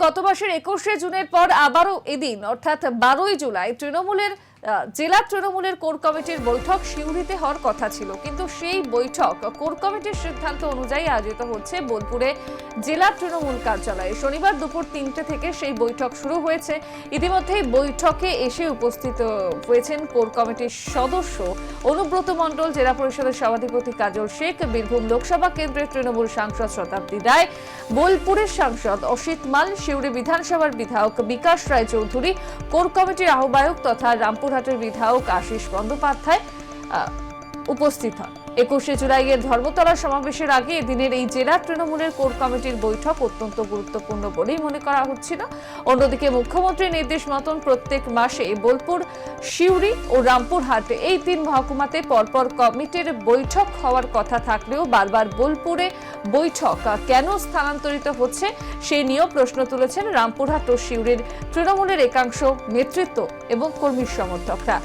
গত মাসের 21শে জুনের পর আবারও এদিন অর্থাৎ 12ই জুলাই জেলা তৃণমূলের কোর কমিটির বৈঠক সিউড়িতে হওয়ার কথা ছিল, কিন্তু সেই বৈঠক কোর কমিটির সিদ্ধান্ত অনুযায়ী আয়োজিত হচ্ছে বোলপুরে জেলা তৃণমূল কার্যালয়ে। শনিবার দুপুর 3টে থেকে সেই বৈঠক শুরু হয়েছে। ইতিমধ্যেই বৈঠকে এসে উপস্থিত হয়েছেন কোর কমিটির সদস্য অনুব্রত মণ্ডল, জেলা পরিষদের সভাধিপতি কাজল শেখ, বীরভূম লোকসভা কেন্দ্রের তৃণমূল সাংসদ শতাব্দী রায়, বোলপুরের সাংসদ অসিত মাল, সিউড়ি বিধানসভার বিধায়ক বিকাশ রায় চৌধুরী, কোর কমিটির আহ্বায়ক তথা রামপুরহাটের বিধায়ক আশিস বন্দ্যোপাধ্যায় উপস্থিত হন। 21শে জুলাইয়ের ধর্মতলা সমাবেশের আগে এদিনের এই জেলা তৃণমূলের কোর কমিটির বৈঠক অত্যন্ত গুরুত্বপূর্ণ বলেই মনে করা হচ্ছিল। অন্যদিকে মুখ্যমন্ত্রীর নির্দেশ মতন প্রত্যেক মাসে বোলপুর, সিউড়ি ও রামপুরহাট এই 3 মহকুমাতে পরপর কমিটির বৈঠক হওয়ার কথা থাকলেও বারবার বোলপুরে বৈঠক কেন স্থানান্তরিত হচ্ছে সেই নিয়েও প্রশ্ন তুলেছেন রামপুরহাট ও সিউড়ির তৃণমূলের একাংশ নেতৃত্ব এবং কর্মী সমর্থকরা।